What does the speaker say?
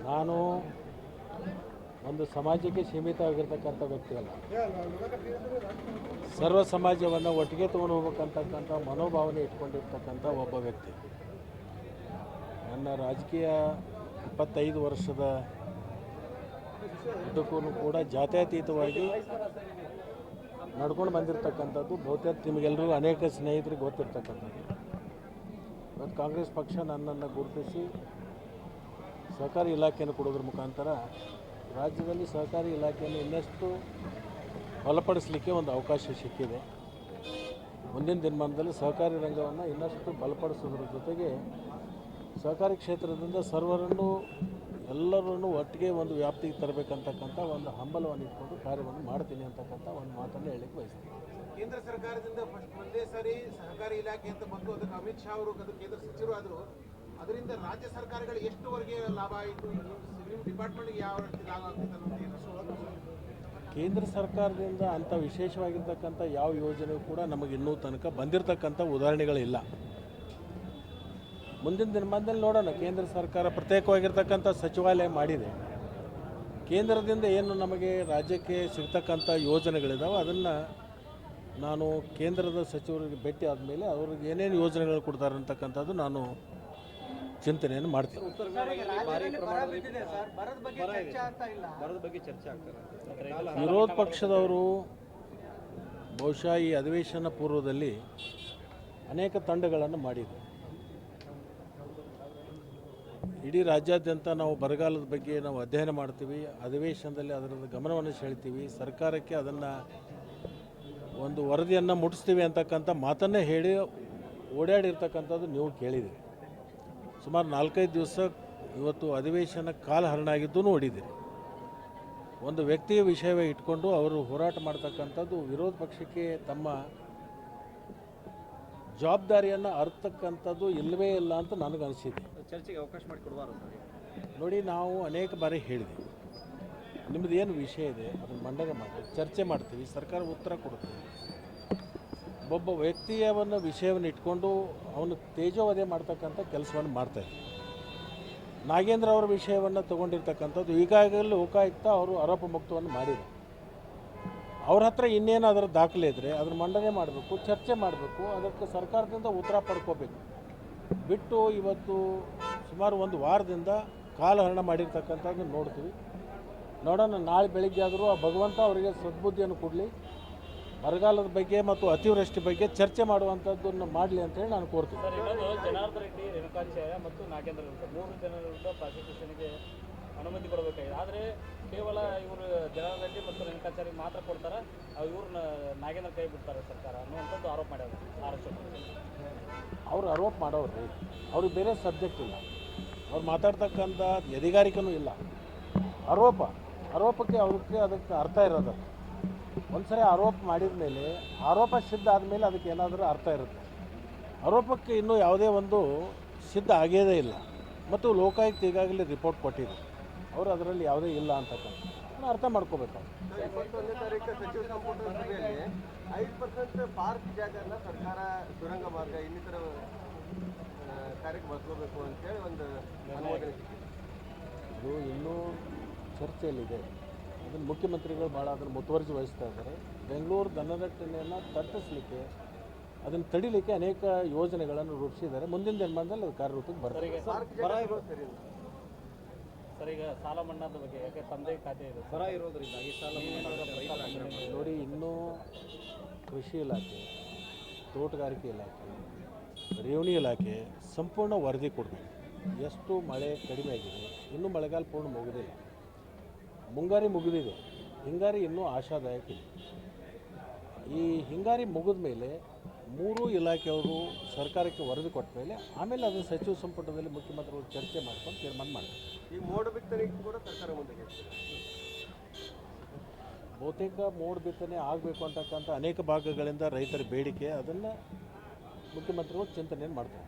ನಾನು ಒಂದು ಸಮಾಜಕ್ಕೆ ಸೀಮಿತವಾಗಿರ್ತಕ್ಕಂಥ ವ್ಯಕ್ತಿ ಅಲ್ಲ. ಸರ್ವ ಸಮಾಜವನ್ನು ಒಟ್ಟಿಗೆ ತೊಗೊಂಡು ಹೋಗ್ಬೇಕಂತಕ್ಕಂಥ ಮನೋಭಾವನೆ ಇಟ್ಕೊಂಡಿರ್ತಕ್ಕಂಥ ಒಬ್ಬ ವ್ಯಕ್ತಿ. ನನ್ನ ರಾಜಕೀಯ 25 ವರ್ಷದ ಇದಕ್ಕೂ ಕೂಡ ಜಾತ್ಯತೀತವಾಗಿ ನಡ್ಕೊಂಡು ಬಂದಿರತಕ್ಕಂಥದ್ದು ಬಹುತೇಕ ನಿಮಗೆಲ್ಲರಿಗೂ ಅನೇಕ ಸ್ನೇಹಿತರಿಗೆ ಗೊತ್ತಿರ್ತಕ್ಕಂಥದ್ದು. ಮತ್ತು ಕಾಂಗ್ರೆಸ್ ಪಕ್ಷ ನನ್ನನ್ನು ಗುರುತಿಸಿ ಸಹಕಾರಿ ಇಲಾಖೆಯನ್ನು ಕೊಡೋದ್ರ ಮುಖಾಂತರ ರಾಜ್ಯದಲ್ಲಿ ಸಹಕಾರಿ ಇಲಾಖೆಯನ್ನು ಇನ್ನಷ್ಟು ಬಲಪಡಿಸಲಿಕ್ಕೆ ಒಂದು ಅವಕಾಶ ಸಿಕ್ಕಿದೆ. ಮುಂದಿನ ದಿನಮಾನದಲ್ಲಿ ಸಹಕಾರಿ ರಂಗವನ್ನು ಇನ್ನಷ್ಟು ಬಲಪಡಿಸೋದ್ರ ಜೊತೆಗೆ ಸಹಕಾರಿ ಕ್ಷೇತ್ರದಿಂದ ಸರ್ವರನ್ನು ಎಲ್ಲರನ್ನು ಒಟ್ಟಿಗೆ ಒಂದು ವ್ಯಾಪ್ತಿಗೆ ತರಬೇಕಂತಕ್ಕಂಥ ಒಂದು ಹಂಬಲವನ್ನು ಇಟ್ಕೊಂಡು ಕಾರ್ಯವನ್ನು ಮಾಡ್ತೀನಿ ಅಂತಕ್ಕಂಥ ಒಂದು ಮಾತನ್ನು ಹೇಳಲಿಕ್ಕೆ ಬಯಸ್ತೀನಿ. ಕೇಂದ್ರ ಸರ್ಕಾರದಿಂದ ಒಂದೇ ಸಾರಿ ಸಹಕಾರಿ ಇಲಾಖೆ ಅಂತ ಬಂದು ಅದಕ್ಕೆ ಅಮಿತ್ ಶಾ ಅವರು ಕೇಂದ್ರ ಸಚಿವರು ಆದರೂ ಅದರಿಂದ ರಾಜ್ಯ ಸರ್ಕಾರಗಳು ಎಷ್ಟುವರೆಗೆ ಲಾಭ ಆಯಿತು, ನಿಮ್ಮ ಡಿಪಾರ್ಟ್ಮೆಂಟ್ಗೆ ಯಾವ ರೀತಿ ಲಾಭ ಆಗ್ತಿದೆ ಅನ್ನೋದು? ಕೇಂದ್ರ ಸರ್ಕಾರದಿಂದ ಅಂಥ ವಿಶೇಷವಾಗಿರ್ತಕ್ಕಂಥ ಯಾವ ಯೋಜನೆಯೂ ಕೂಡ ನಮಗೆ ಇನ್ನೂ ತನಕ ಬಂದಿರತಕ್ಕಂಥ ಉದಾಹರಣೆಗಳಿಲ್ಲ. ಮುಂದಿನ ದಿನಮಾನದಲ್ಲಿ ನೋಡೋಣ. ಕೇಂದ್ರ ಸರ್ಕಾರ ಪ್ರತ್ಯೇಕವಾಗಿರ್ತಕ್ಕಂಥ ಸಚಿವಾಲಯ ಮಾಡಿದೆ. ಕೇಂದ್ರದಿಂದ ಏನು ನಮಗೆ ರಾಜ್ಯಕ್ಕೆ ಸಿಗ್ತಕ್ಕಂಥ ಯೋಜನೆಗಳಿದ್ದಾವೆ ಅದನ್ನು ನಾನು ಕೇಂದ್ರದ ಸಚಿವರಿಗೆ ಭೇಟಿ ಆದಮೇಲೆ ಅವ್ರಿಗೆ ಏನೇನು ಯೋಜನೆಗಳು ಕೊಡ್ತಾರೆ ಅಂತಕ್ಕಂಥದ್ದು ನಾನು ಚಿಂತನೆಯನ್ನು ಮಾಡ್ತೀನಿ. ವಿರೋಧ ಪಕ್ಷದವರು ಬಹುಶಃ ಈ ಅಧಿವೇಶನ ಪೂರ್ವದಲ್ಲಿ ಅನೇಕ ತಂಡಗಳನ್ನು ಮಾಡಿದರು. ಇಡೀ ರಾಜ್ಯಾದ್ಯಂತ ನಾವು ಬರಗಾಲದ ಬಗ್ಗೆ ನಾವು ಅಧ್ಯಯನ ಮಾಡ್ತೀವಿ, ಅಧಿವೇಶನದಲ್ಲಿ ಅದರ ಗಮನವನ್ನು ಸೆಳಿತೀವಿ, ಸರ್ಕಾರಕ್ಕೆ ಅದನ್ನು ಒಂದು ವರದಿಯನ್ನು ಮುಟ್ಟಿಸ್ತೀವಿ ಅಂತಕ್ಕಂಥ ಮಾತನ್ನೇ ಹೇಳಿ ಓಡಾಡಿರ್ತಕ್ಕಂಥದ್ದು ನೀವು ಕೇಳಿದಿರಿ. ಸುಮಾರು 4-5 ದಿವಸ ಇವತ್ತು ಅಧಿವೇಶನ ಕಾಲಹರಣ ಆಗಿದ್ದೂ ನೋಡಿದ್ದೀರಿ. ಒಂದು ವ್ಯಕ್ತಿಯ ವಿಷಯವೇ ಇಟ್ಕೊಂಡು ಅವರು ಹೋರಾಟ ಮಾಡ್ತಕ್ಕಂಥದ್ದು ವಿರೋಧ ಪಕ್ಷಕ್ಕೆ ತಮ್ಮ ಜವಾಬ್ದಾರಿಯನ್ನು ಅರ್ಥಕ್ಕಂಥದ್ದು ಇಲ್ಲವೇ ಇಲ್ಲ ಅಂತ ನನಗನಿಸಿದೆ. ಚರ್ಚೆಗೆ ಅವಕಾಶ ಮಾಡಿಕೊಡುವಾರು ನೋಡಿ, ನಾವು ಅನೇಕ ಬಾರಿ ಹೇಳಿದ್ದೀವಿ, ನಿಮ್ಮದು ಏನು ವಿಷಯ ಇದೆ ಅದನ್ನು ಮಂಡನೆ ಮಾಡಿ ಚರ್ಚೆ ಮಾಡ್ತೀವಿ, ಸರ್ಕಾರ ಉತ್ತರ ಕೊಡ್ತೀವಿ. ಒಬ್ಬ ವ್ಯಕ್ತಿಯವನ್ನು ವಿಷಯವನ್ನು ಇಟ್ಕೊಂಡು ಅವನು ತೇಜೋವಧೆ ಮಾಡ್ತಕ್ಕಂಥ ಕೆಲಸವನ್ನು ಮಾಡ್ತಾಯಿದ್ದೆ. ನಾಗೇಂದ್ರ ಅವರ ವಿಷಯವನ್ನು ತೊಗೊಂಡಿರ್ತಕ್ಕಂಥದ್ದು ಈಗಾಗಲೇ ಲೋಕಾಯುಕ್ತ ಅವರು ಆರೋಪ ಮುಕ್ತವನ್ನು ಮಾಡಿದರು. ಅವ್ರ ಹತ್ರ ಇನ್ನೇನು ಅದರ ದಾಖಲೆ ಇದ್ದರೆ ಅದನ್ನು ಮಂಡನೆ ಮಾಡಬೇಕು, ಚರ್ಚೆ ಮಾಡಬೇಕು, ಅದಕ್ಕೆ ಸರ್ಕಾರದಿಂದ ಉತ್ತರ ಪಡ್ಕೋಬೇಕು. ಬಿಟ್ಟು ಇವತ್ತು ಸುಮಾರು ಒಂದು ವಾರದಿಂದ ಕಾಲಹರಣ ಮಾಡಿರ್ತಕ್ಕಂಥದ್ದು ನೋಡ್ತೀವಿ. ನೋಡೋಣ, ನಾಳೆ ಬೆಳಿಗ್ಗೆ ಆದರೂ ಆ ಭಗವಂತ ಅವರಿಗೆ ಸದ್ಬುದ್ಧಿಯನ್ನು ಕೊಡಲಿ, ಬರಗಾಲದ ಬಗ್ಗೆ ಮತ್ತು ಅತಿವೃಷ್ಟಿ ಬಗ್ಗೆ ಚರ್ಚೆ ಮಾಡುವಂಥದ್ದನ್ನು ಮಾಡಲಿ ಅಂತೇಳಿ ನಾನು ಕೋರ್ತೀನಿ. ಜನಾರ್ದನ್ ರೆಡ್ಡಿ, ರೇಣುಕಾಚಾರ್ಯ ಮತ್ತು ನಾಗೇಂದ್ರ 3 ಜನರ ಪ್ರಾಸಿಕ್ಯೂಷನ್ಗೆ ಅನುಮತಿ ಕೊಡಬೇಕಾಗಿದೆ. ಆದರೆ ಕೇವಲ ಇವರು ಜನಾರ್ದನ್ ರೆಡ್ಡಿ ಮತ್ತು ರೇಣುಕಾಚಾರ್ಯ ಮಾತ್ರ ಕೊಡ್ತಾರೆ, ಇವ್ರನ್ನ ನಾಗೇಂದ್ರ ಕೈ ಬಿಡ್ತಾರೆ ಸರ್ಕಾರ ಅನ್ನುವಂಥದ್ದು ಆರೋಪ ಮಾಡ್ಯಾರ ಆರೋಪ. ಅವರು ಆರೋಪ ಮಾಡೋರು, ಅವ್ರಿಗೆ ಬೇರೆ ಸಬ್ಜೆಕ್ಟ್ ಇಲ್ಲ, ಅವ್ರು ಮಾತಾಡ್ತಕ್ಕಂಥ ಅಧಿಕಾರಿಕನೂ ಇಲ್ಲ. ಆರೋಪಕ್ಕೆ ಅದಕ್ಕೆ ಅರ್ಥ ಇರೋದು. ಒಂದು ಸರಿ ಆರೋಪ ಮಾಡಿದ ಮೇಲೆ ಆರೋಪ ಸಿದ್ಧ ಆದಮೇಲೆ ಅದಕ್ಕೆ ಏನಾದರೂ ಅರ್ಥ ಇರುತ್ತೆ. ಆರೋಪಕ್ಕೆ ಇನ್ನೂ ಯಾವುದೇ ಒಂದು ಸಿದ್ಧ ಆಗೇದೇ ಇಲ್ಲ ಮತ್ತು ಲೋಕಾಯುಕ್ತ ಈಗಾಗಲೇ ರಿಪೋರ್ಟ್ ಕೊಟ್ಟಿದೆ. ಅವರು ಅದರಲ್ಲಿ ಯಾವುದೇ ಇಲ್ಲ ಅಂತಕ್ಕಂಥ ಅರ್ಥ ಮಾಡ್ಕೋಬೇಕು. 21ನೇ ತಾರೀಕು ಸಚಿವ ಸಂಪುಟ ಸಭೆಯಲ್ಲಿ 5% ಪಾರ್ಕ್ ಜಾಗನ ಸರ್ಕಾರ ಸುರಂಗ ಮಾರ್ಗ ಇನ್ನಿತರ ಕಾರ್ಯಕ್ಕೆ ಬಳಸ್ಕೋಬೇಕು ಅಂತೇಳಿ ಒಂದು ಅನುಮೋದನೆ ಸಿಕ್ಕಿದೆ. ಇದು ಇನ್ನೂ ಚರ್ಚೆಯಲ್ಲಿದೆ. ಅದನ್ನು ಮುಖ್ಯಮಂತ್ರಿಗಳು ಭಾಳ ಅದನ್ನು ಮುತುವರ್ಜಿ ವಹಿಸ್ತಾ ಇದ್ದಾರೆ. ಬೆಂಗಳೂರು ದನದಟ್ಟಣೆಯನ್ನು ತಪ್ಪಿಸಲಿಕ್ಕೆ, ಅದನ್ನು ತಡಿಲಿಕ್ಕೆ ಅನೇಕ ಯೋಜನೆಗಳನ್ನು ರೂಪಿಸಿದ್ದಾರೆ. ಮುಂದಿನ ದಿನಮಾನದಲ್ಲಿ ಅದು ಕಾರ್ಯರೂಪಕ್ಕೆ ಬರ್ತದೆ. ಸರ್, ಈಗ ಸಾಲ ಮನ್ನಾದ ಬಗ್ಗೆ ಯಾಕೆ ತಂದೆ ಖಾತೆ ಇದೆ ಬರ ಇರೋದ್ರಿಂದ ಈ ಸಾಲ ನೋಡಿ, ಇನ್ನೂ ಕೃಷಿ ಇಲಾಖೆ, ತೋಟಗಾರಿಕೆ ಇಲಾಖೆ, ರೇವಣಿ ಇಲಾಖೆ ಸಂಪೂರ್ಣ ವರದಿ ಕೊಡಬೇಕು. ಎಷ್ಟು ಮಳೆ ಕಡಿಮೆ ಆಗಿದೆ, ಇನ್ನೂ ಮಳೆಗಾಲ ಪೂರ್ಣ ಮುಗಿದಿಲ್ಲ. ಮುಂಗಾರಿ ಮುಗಿದಿದೆ, ಹಿಂಗಾರಿ ಇನ್ನೂ ಆಶಾದಾಯಕ ಇದೆ. ಈ ಹಿಂಗಾರಿ ಮುಗಿದ ಮೇಲೆ 3 ಇಲಾಖೆಯವರು ಸರ್ಕಾರಕ್ಕೆ ವರದಿ ಕೊಟ್ಟ ಮೇಲೆ ಆಮೇಲೆ ಅದನ್ನು ಸಚಿವ ಸಂಪುಟದಲ್ಲಿ ಮುಖ್ಯಮಂತ್ರಿಗಳು ಚರ್ಚೆ ಮಾಡ್ಕೊಂಡು ತೀರ್ಮಾನ ಮಾಡ್ತಾರೆ. ಈ ಮೋಡ ಬಿತ್ತನೆಗೆ ಕೂಡ ಸರ್ಕಾರ ಮುಂದೆ ಬಹುತೇಕ ಮೋಡ ಬಿತ್ತನೆ ಆಗಬೇಕು ಅಂತಕ್ಕಂಥ ಅನೇಕ ಭಾಗಗಳಿಂದ ರೈತರ ಬೇಡಿಕೆ, ಅದನ್ನು ಮುಖ್ಯಮಂತ್ರಿಗಳು ಚಿಂತನೆಯನ್ನು ಮಾಡ್ತಾರೆ.